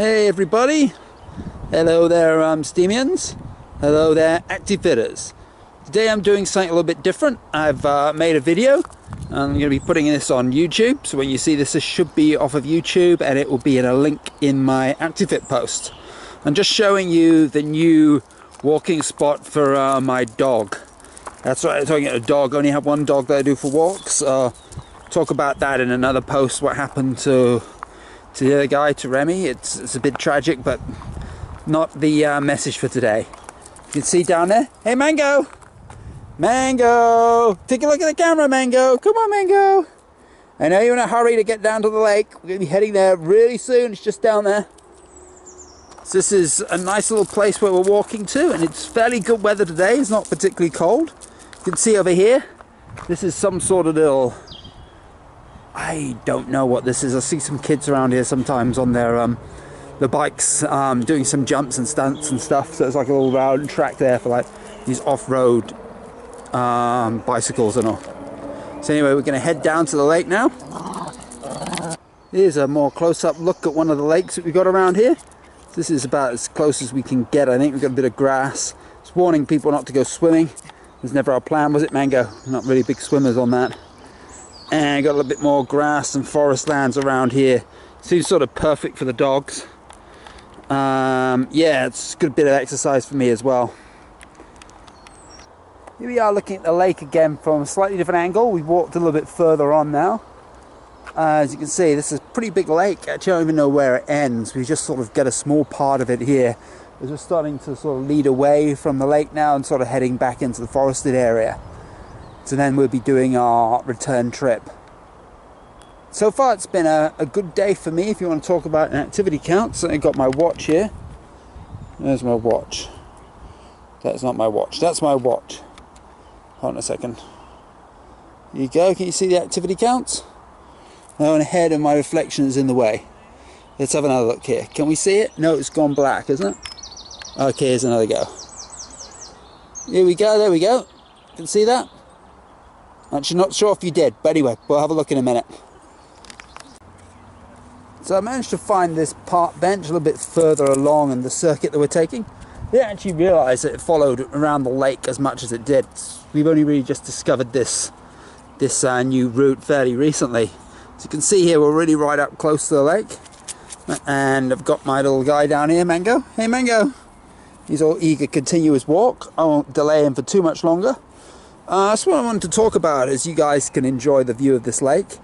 Hey everybody, hello there Steemians, hello there Actifitters. Today I'm doing something a little bit different. I've made a video. I'm going to be putting this on YouTube, so when you see this, this should be off of YouTube and it will be in a link in my Actifit post. I'm just showing you the new walking spot for my dog. That's right, I'm talking about a dog. I only have one dog that I do for walks. Talk about that in another post, what happened to the other guy, to Remy. It's a bit tragic, but not the message for today. You can see down there, hey Mango! Mango! Take a look at the camera, Mango! Come on, Mango! I know you're in a hurry to get down to the lake. We're going to be heading there really soon. It's just down there. So this is a nice little place where we're walking to, and it's fairly good weather today. It's not particularly cold. You can see over here, this is some sort of little... I don't know what this is. I see some kids around here sometimes on their bikes doing some jumps and stunts and stuff. So it's like a little round track there for like these off-road bicycles and all. So anyway, we're going to head down to the lake now. Here's a more close-up look at one of the lakes that we got around here. This is about as close as we can get. I think we've got a bit of grass. It's warning people not to go swimming. It was never our plan, was it, Mango? We're not really big swimmers on that. And got a little bit more grass and forest lands around here. Seems sort of perfect for the dogs. Yeah, it's a good bit of exercise for me as well. Here we are looking at the lake again from a slightly different angle. We've walked a little bit further on now. As you can see, this is a pretty big lake. Actually, I don't even know where it ends. We just sort of get a small part of it here. As we're starting to sort of lead away from the lake now and sort of heading back into the forested area. So then we'll be doing our return trip. So far it's been a good day for me. If you want to talk about an activity count, so I've got my watch here. There's my watch. That's not my watch, that's my watch. Hold on a second. Here you go, can you see the activity counts? Oh, and ahead and my reflection is in the way. Let's have another look here. Can we see it? No, it's gone black, isn't it? Okay, here's another go. Here we go, there we go. Can you see that? Actually, not sure if you did, but anyway, we'll have a look in a minute. So I managed to find this park bench a little bit further along in the circuit that we're taking. I didn't actually realise that it followed around the lake as much as it did. We've only really just discovered this new route fairly recently. As you can see here, we're really right up close to the lake. And I've got my little guy down here, Mango. Hey Mango! He's all eager to continue his walk. I won't delay him for too much longer. So what I wanted to talk about, as you guys can enjoy the view of this lake,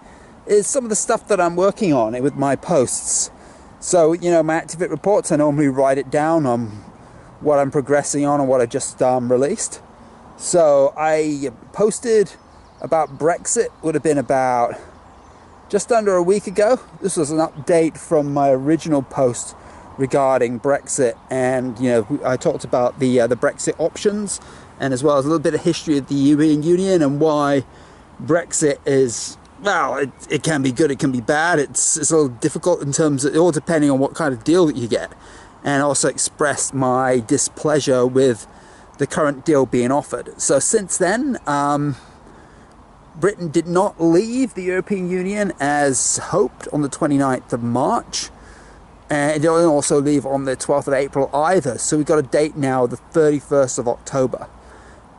is some of the stuff that I'm working on with my posts. So, you know, my Actifit reports, I normally write it down on what I'm progressing on and what I just released. So I posted about Brexit, would have been about just under a week ago. This was an update from my original post regarding Brexit, and you know, I talked about the Brexit options, and as well as a little bit of history of the European Union and why Brexit is, well, it can be good, it can be bad. It's a little difficult in terms of, all depending on what kind of deal that you get. And also expressed my displeasure with the current deal being offered. So since then, Britain did not leave the European Union as hoped on the 29th of March. And it didn't also leave on the 12th of April either. So we've got a date now, the 31st of October.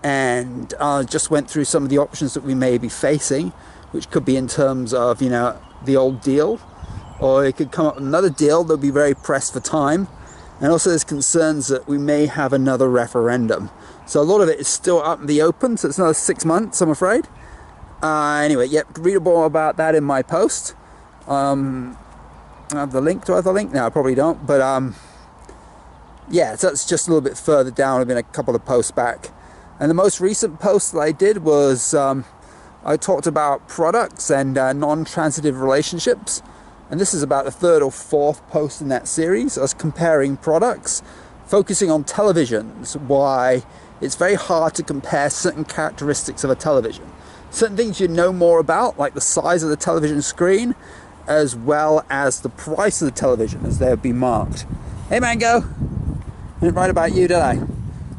And I just went through some of the options that we may be facing, which could be in terms of, you know, the old deal, or it could come up with another deal that'll be very pressed for time. And also there's concerns that we may have another referendum. So a lot of it is still up in the open, so it's another 6 months, I'm afraid. Anyway, yep, read more about that in my post. I have the link. Do I have the link? No, I probably don't. But yeah, so it's just a little bit further down. I've been a couple of posts back. And the most recent post that I did was I talked about products and non-transitive relationships. And this is about the third or fourth post in that series. I was comparing products, focusing on televisions, why it's very hard to compare certain characteristics of a television. Certain things you know more about, like the size of the television screen, as well as the price of the television, as they would be marked. Hey Mango! I didn't write about you, did I?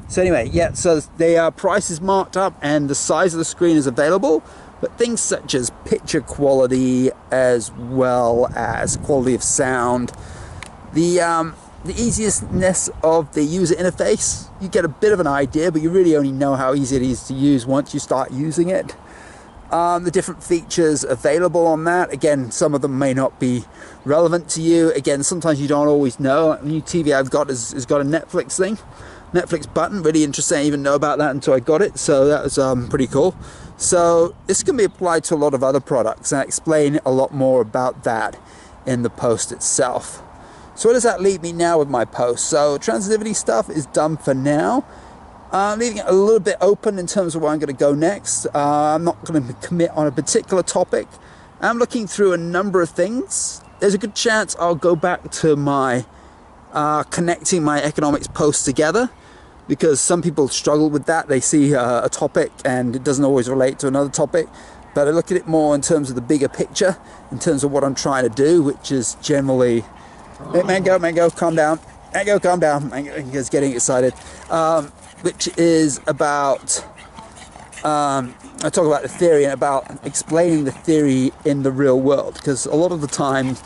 So anyway, yeah, so the price is marked up and the size of the screen is available, but things such as picture quality as well as quality of sound, The easiness of the user interface, you get a bit of an idea, but you really only know how easy it is to use once you start using it. The different features available on that, again, some of them may not be relevant to you. Again, sometimes you don't always know. The new TV I've got has got a Netflix thing, Netflix button. Really interesting. I didn't even know about that until I got it, so that was pretty cool. So this can be applied to a lot of other products, and I explain a lot more about that in the post itself. So where does that leave me now with my post? So transitivity stuff is done for now. Leaving it a little bit open in terms of where I'm going to go next. I'm not going to commit on a particular topic. I'm looking through a number of things. There's a good chance I'll go back to my connecting my economics posts together, because some people struggle with that. They see a topic and it doesn't always relate to another topic. But I look at it more in terms of the bigger picture, in terms of what I'm trying to do, which is generally... Hey, Mango, calm down. Mango, calm down. Mango's getting excited. Which is about... I talk about the theory and about explaining the theory in the real world, because a lot of the time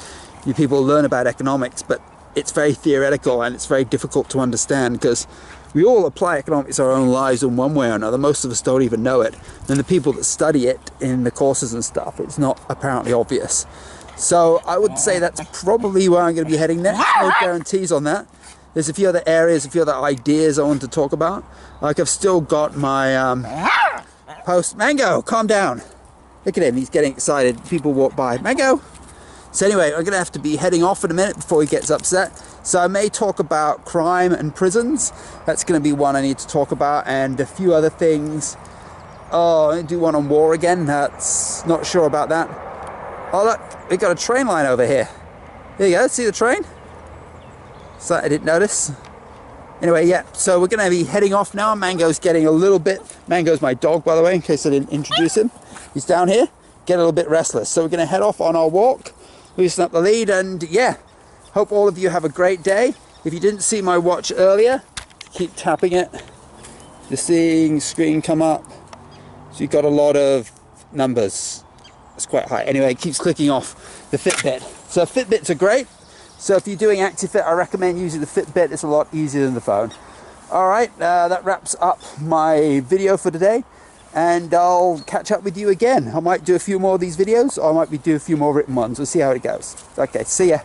you people learn about economics, but it's very theoretical and it's very difficult to understand, because we all apply economics to our own lives in one way or another. Most of us don't even know it. And the people that study it in the courses and stuff, it's not apparently obvious. So I would say that's probably where I'm going to be heading next. No guarantees on that. There's a few other areas, a few other ideas I want to talk about. Like, I've still got my post. Mango, calm down. Look at him, he's getting excited. People walk by. Mango! So anyway, I'm going to have to be heading off in a minute before he gets upset. So I may talk about crime and prisons. That's going to be one I need to talk about. And a few other things. Oh, I'm going to do one on war again. That's not sure about that. Oh look, we've got a train line over here. There you go, see the train? So I didn't notice. Anyway, yeah, so we're gonna be heading off now. Mango's getting a little bit, Mango's my dog, by the way, in case I didn't introduce him. He's down here, get a little bit restless. So we're gonna head off on our walk, loosen up the lead, and yeah, hope all of you have a great day. If you didn't see my watch earlier, keep tapping it. You're seeing screen come up. So you've got a lot of numbers. It's quite high. Anyway, it keeps clicking off the Fitbit. So Fitbits are great. So if you're doing Actifit, I recommend using the Fitbit. It's a lot easier than the phone. All right, that wraps up my video for today, and I'll catch up with you again. I might do a few more of these videos, or I might do a few more written ones. We'll see how it goes. Okay, see ya.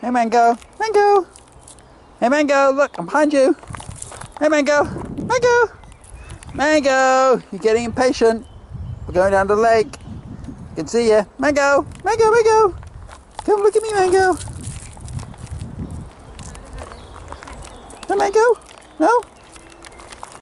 Hey, Mango. Mango. Hey, Mango, look, I'm behind you. Hey, Mango. Mango. Mango, you're getting impatient. We're going down to the lake. I can see you. Mango, Mango, Mango. Come look at me, Mango. Hey, Mango. No?